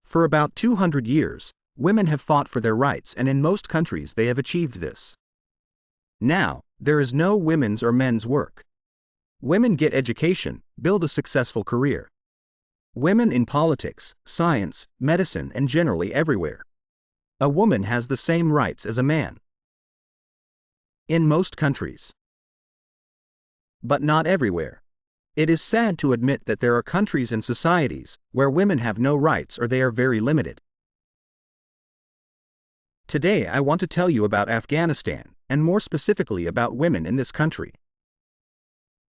For about 200 years, women have fought for their rights, and in most countries they have achieved this. Now, there is no women's or men's work. Women get education, build a successful career. Women in politics, science, medicine, and generally everywhere. A woman has the same rights as a man. In most countries. But not everywhere. It is sad to admit that there are countries and societies where women have no rights or they are very limited. Today I want to tell you about Afghanistan, and more specifically about women in this country.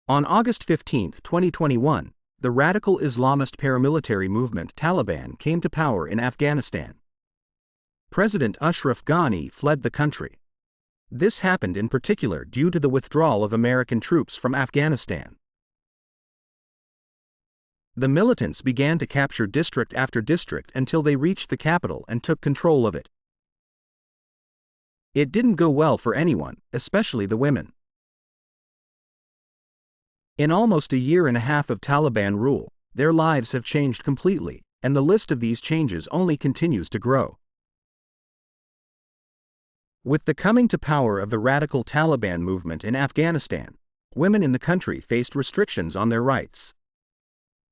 On August 15, 2021, the radical Islamist paramilitary movement Taliban came to power in Afghanistan. President Ashraf Ghani fled the country. This happened in particular due to the withdrawal of American troops from Afghanistan. The militants began to capture district after district until they reached the capital and took control of it. It didn't go well for anyone, especially the women. In almost a year and a half of Taliban rule, their lives have changed completely, and the list of these changes only continues to grow. With the coming to power of the radical Taliban movement in Afghanistan, women in the country faced restrictions on their rights.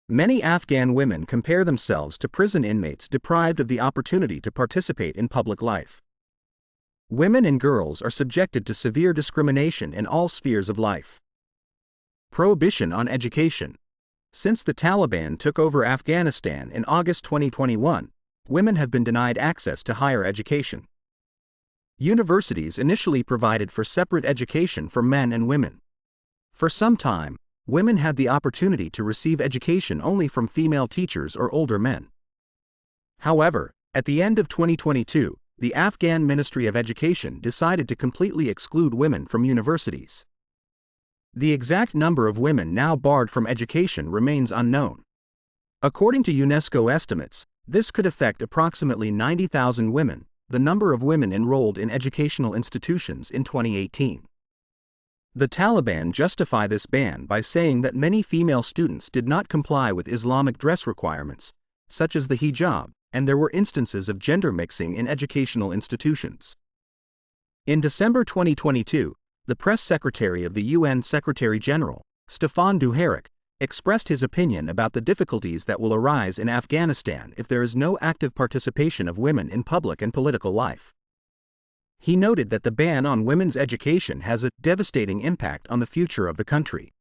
Many Afghan women compare themselves to prison inmates deprived of the opportunity to participate in public life. Women and girls are subjected to severe discrimination in all spheres of life. Prohibition on education. Since the Taliban took over Afghanistan in August 2021, women have been denied access to higher education. Universities initially provided for separate education for men and women. For some time, women had the opportunity to receive education only from female teachers or older men. However, at the end of 2022, the Afghan Ministry of Education decided to completely exclude women from universities. The exact number of women now barred from education remains unknown. According to UNESCO estimates, this could affect approximately 90,000 women, the number of women enrolled in educational institutions in 2018. The Taliban justify this ban by saying that many female students did not comply with Islamic dress requirements, such as the hijab, and there were instances of gender mixing in educational institutions. In December 2022, the press secretary of the UN Secretary-General, Staffan Dujarric, expressed his opinion about the difficulties that will arise in Afghanistan if there is no active participation of women in public and political life. He noted that the ban on women's education has a devastating impact on the future of the country.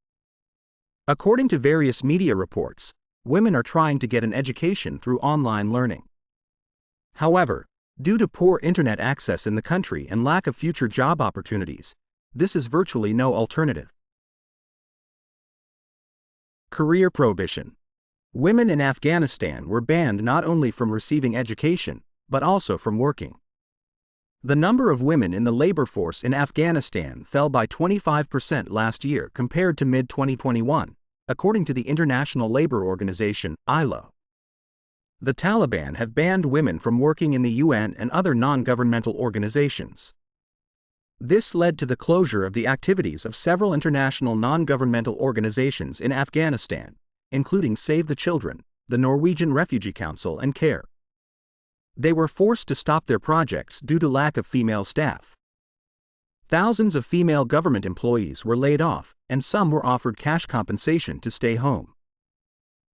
According to various media reports, women are trying to get an education through online learning. However, due to poor internet access in the country and lack of future job opportunities, this is virtually no alternative. Career prohibition. Women in Afghanistan were banned not only from receiving education, but also from working. The number of women in the labor force in Afghanistan fell by 25% last year compared to mid-2021, according to the International Labor Organization, ILO. The Taliban have banned women from working in the UN and other non-governmental organizations. This led to the closure of the activities of several international non-governmental organizations in Afghanistan, including Save the Children, the Norwegian Refugee Council, and CARE. They were forced to stop their projects due to lack of female staff. Thousands of female government employees were laid off, and some were offered cash compensation to stay home.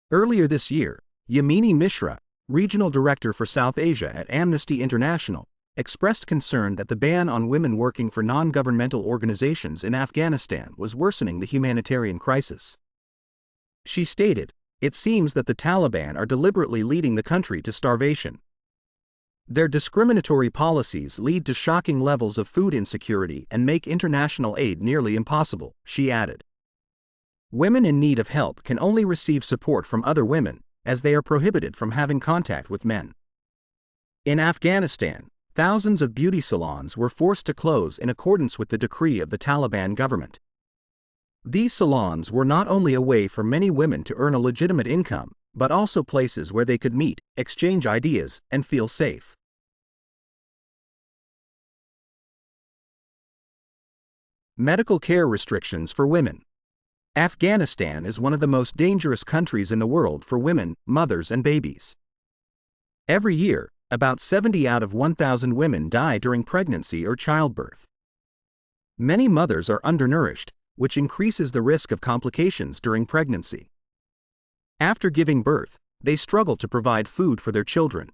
Earlier this year, Yamini Mishra, regional director for South Asia at Amnesty International, expressed concern that the ban on women working for non-governmental organizations in Afghanistan was worsening the humanitarian crisis. She stated, "It seems that the Taliban are deliberately leading the country to starvation. Their discriminatory policies lead to shocking levels of food insecurity and make international aid nearly impossible," she added. Women in need of help can only receive support from other women, as they are prohibited from having contact with men. In Afghanistan, thousands of beauty salons were forced to close in accordance with the decree of the Taliban government. These salons were not only a way for many women to earn a legitimate income, but also places where they could meet, exchange ideas, and feel safe. Medical care restrictions for women. Afghanistan is one of the most dangerous countries in the world for women, mothers, and babies. Every year, about 70 out of 1,000 women die during pregnancy or childbirth. Many mothers are undernourished, which increases the risk of complications during pregnancy. After giving birth, they struggle to provide food for their children.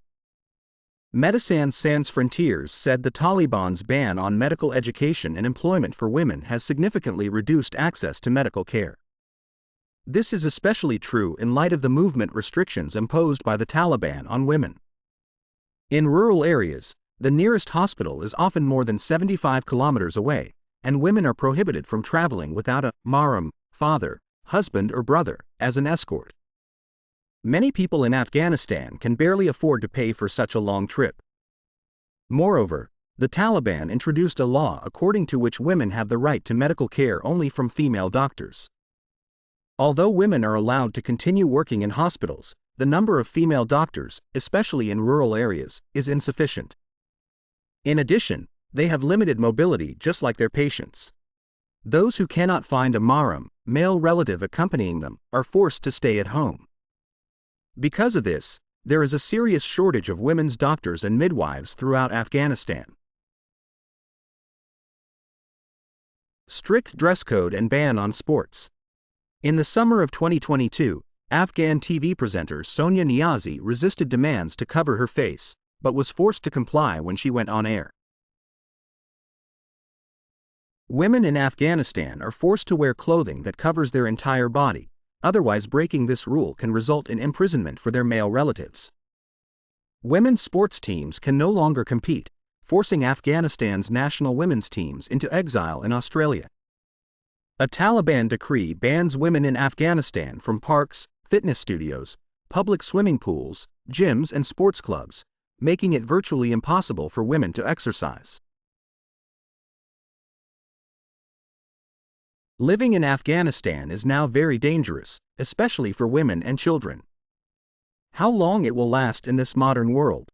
Médecins Sans Frontières said the Taliban's ban on medical education and employment for women has significantly reduced access to medical care. This is especially true in light of the movement restrictions imposed by the Taliban on women. In rural areas, the nearest hospital is often more than 75 kilometers away, and women are prohibited from traveling without a mahram, father, husband or brother, as an escort. Many people in Afghanistan can barely afford to pay for such a long trip. Moreover, the Taliban introduced a law according to which women have the right to medical care only from female doctors. Although women are allowed to continue working in hospitals, the number of female doctors, especially in rural areas, is insufficient. In addition, they have limited mobility just like their patients. Those who cannot find a mahram, male relative accompanying them, are forced to stay at home. Because of this, there is a serious shortage of women's doctors and midwives throughout Afghanistan. Strict dress code and ban on sports. In the summer of 2022, Afghan TV presenter Sonia Niazi resisted demands to cover her face, but was forced to comply when she went on air. Women in Afghanistan are forced to wear clothing that covers their entire body, otherwise breaking this rule can result in imprisonment for their male relatives. Women's sports teams can no longer compete, forcing Afghanistan's national women's teams into exile in Australia. A Taliban decree bans women in Afghanistan from parks, fitness studios, public swimming pools, gyms and sports clubs, making it virtually impossible for women to exercise. Living in Afghanistan is now very dangerous, especially for women and children. How long it will last in this modern world?